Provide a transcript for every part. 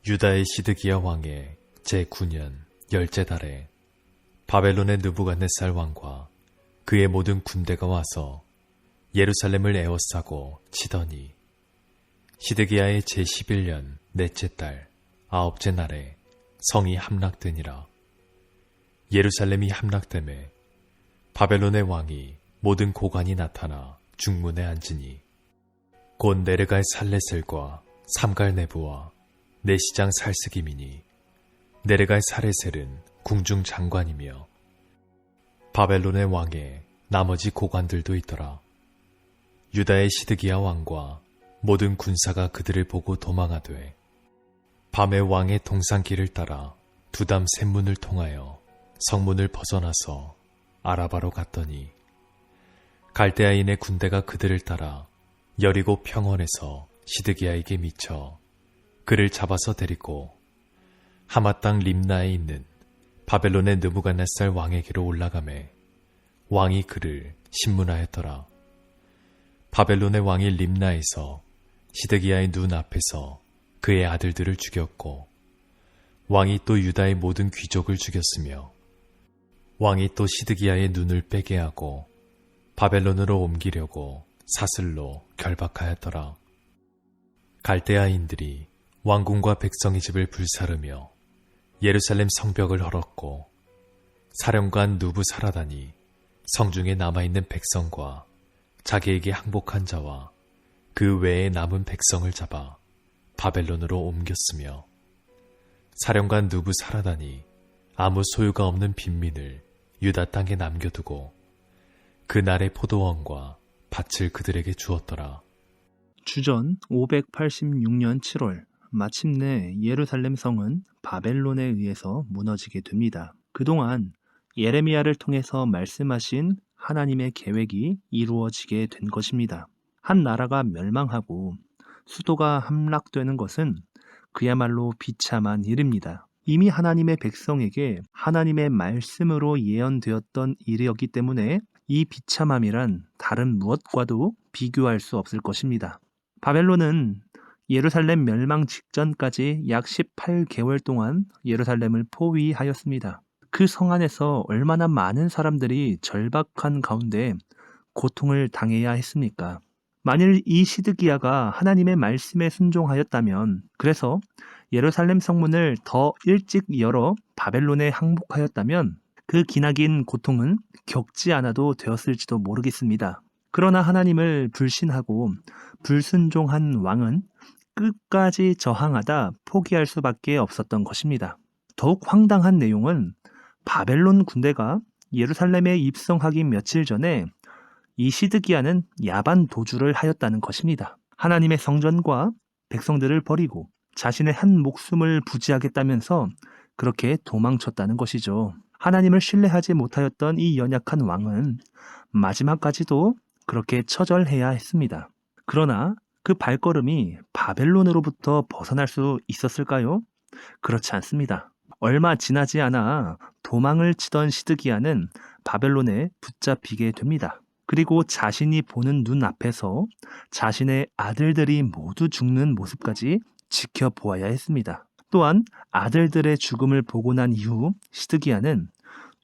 유다의 시드기야 왕의 제9년 10째 달에 바벨론의 느부갓네살 왕과 그의 모든 군대가 와서 예루살렘을 에워싸고 치더니 시드기야의 제11년 넷째 달 9째 날에 성이 함락되니라. 예루살렘이 함락되매 바벨론의 왕이 모든 고관이 나타나 중문에 앉으니 곧 네르갈 살레셀과 삼갈 네부와 내시장 살스김이니 네르갈 사레셀은 궁중 장관이며 바벨론의 왕의 나머지 고관들도 있더라. 유다의 시드기야 왕과 모든 군사가 그들을 보고 도망하되 밤에 왕의 동산길을 따라 두담 샘문을 통하여 성문을 벗어나서 아라바로 갔더니 갈대아인의 군대가 그들을 따라 여리고 평원에서 시드기야에게 미쳐 그를 잡아서 데리고 하맛 땅 림나에 있는 바벨론의 느부갓네살 왕에게로 올라가매 왕이 그를 신문하였더라. 바벨론의 왕이 림나에서 시드기야의 눈 앞에서 그의 아들들을 죽였고 왕이 또 유다의 모든 귀족을 죽였으며 왕이 또 시드기야의 눈을 빼게 하고 바벨론으로 옮기려고 사슬로 결박하였더라. 갈대아인들이 왕궁과 백성의 집을 불사르며 예루살렘 성벽을 헐었고 사령관 누부사라단이 성중에 남아있는 백성과 자기에게 항복한 자와 그 외에 남은 백성을 잡아 바벨론으로 옮겼으며 사령관 누부사라단이 아무 소유가 없는 빈민을 유다 땅에 남겨두고 그날의 포도원과 밭을 그들에게 주었더라. 주전 586년 7월 마침내 예루살렘 성은 바벨론에 의해서 무너지게 됩니다. 그동안 예레미야를 통해서 말씀하신 하나님의 계획이 이루어지게 된 것입니다. 한 나라가 멸망하고 수도가 함락되는 것은 그야말로 비참한 일입니다. 이미 하나님의 백성에게 하나님의 말씀으로 예언되었던 일이었기 때문에 이 비참함이란 다른 무엇과도 비교할 수 없을 것입니다. 바벨론은 예루살렘 멸망 직전까지 약 18개월 동안 예루살렘을 포위하였습니다. 그 성 안에서 얼마나 많은 사람들이 절박한 가운데 고통을 당해야 했습니까? 만일 이 시드기야가 하나님의 말씀에 순종하였다면, 그래서 예루살렘 성문을 더 일찍 열어 바벨론에 항복하였다면 그 기나긴 고통은 겪지 않아도 되었을지도 모르겠습니다. 그러나 하나님을 불신하고 불순종한 왕은 끝까지 저항하다 포기할 수밖에 없었던 것입니다. 더욱 황당한 내용은 바벨론 군대가 예루살렘에 입성하기 며칠 전에 이 시드기야는 야반 도주를 하였다는 것입니다. 하나님의 성전과 백성들을 버리고 자신의 한 목숨을 부지하겠다면서 그렇게 도망쳤다는 것이죠. 하나님을 신뢰하지 못하였던 이 연약한 왕은 마지막까지도 그렇게 처절해야 했습니다. 그러나 그 발걸음이 바벨론으로부터 벗어날 수 있었을까요? 그렇지 않습니다. 얼마 지나지 않아 도망을 치던 시드기야는 바벨론에 붙잡히게 됩니다. 그리고 자신이 보는 눈앞에서 자신의 아들들이 모두 죽는 모습까지 지켜보아야 했습니다. 또한 아들들의 죽음을 보고 난 이후 시드기야는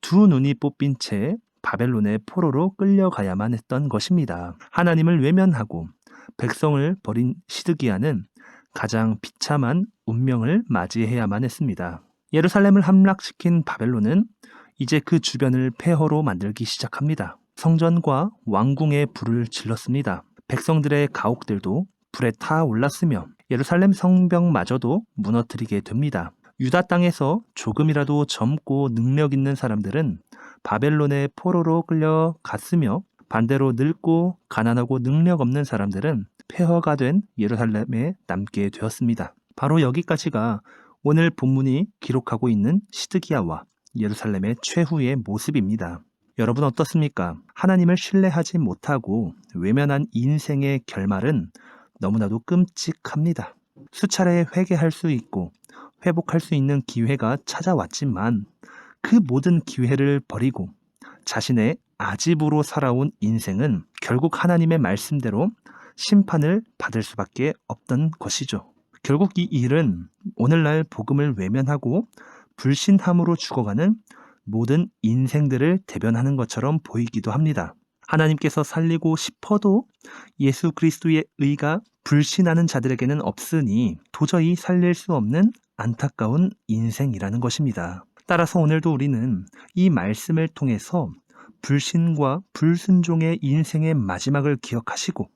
두 눈이 뽑힌 채 바벨론의 포로로 끌려가야만 했던 것입니다. 하나님을 외면하고 백성을 버린 시드기야는 가장 비참한 운명을 맞이해야만 했습니다. 예루살렘을 함락시킨 바벨론은 이제 그 주변을 폐허로 만들기 시작합니다. 성전과 왕궁에 불을 질렀습니다. 백성들의 가옥들도 불에 타올랐으며 예루살렘 성벽마저도 무너뜨리게 됩니다. 유다 땅에서 조금이라도 젊고 능력 있는 사람들은 바벨론의 포로로 끌려갔으며 반대로 늙고 가난하고 능력 없는 사람들은 폐허가 된 예루살렘에 남게 되었습니다. 바로 여기까지가 오늘 본문이 기록하고 있는 시드기야와 예루살렘의 최후의 모습입니다. 여러분 어떻습니까? 하나님을 신뢰하지 못하고 외면한 인생의 결말은 너무나도 끔찍합니다. 수차례 회개할 수 있고 회복할 수 있는 기회가 찾아왔지만 그 모든 기회를 버리고 자신의 아집으로 살아온 인생은 결국 하나님의 말씀대로 심판을 받을 수밖에 없던 것이죠. 결국 이 일은 오늘날 복음을 외면하고 불신함으로 죽어가는 모든 인생들을 대변하는 것처럼 보이기도 합니다. 하나님께서 살리고 싶어도 예수 그리스도의 의가 불신하는 자들에게는 없으니 도저히 살릴 수 없는 안타까운 인생이라는 것입니다. 따라서 오늘도 우리는 이 말씀을 통해서 불신과 불순종의 인생의 마지막을 기억하시고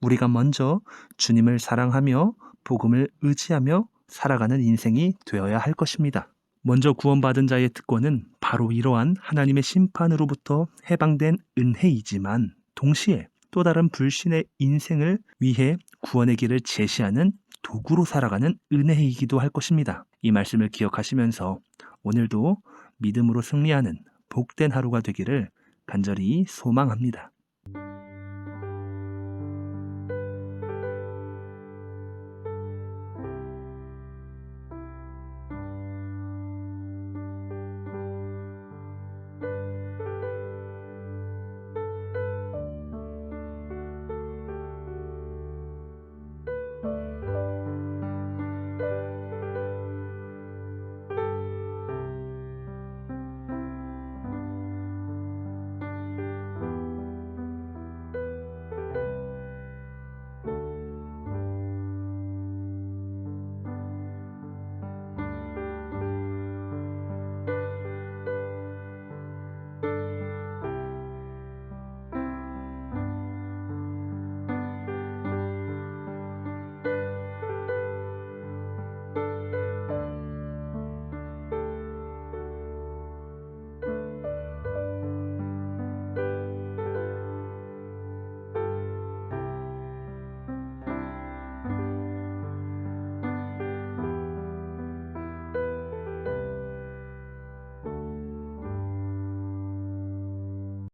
우리가 먼저 주님을 사랑하며 복음을 의지하며 살아가는 인생이 되어야 할 것입니다. 먼저 구원받은 자의 특권은 바로 이러한 하나님의 심판으로부터 해방된 은혜이지만 동시에 또 다른 불신의 인생을 위해 구원의 길을 제시하는 도구로 살아가는 은혜이기도 할 것입니다. 이 말씀을 기억하시면서 오늘도 믿음으로 승리하는 복된 하루가 되기를 간절히 소망합니다.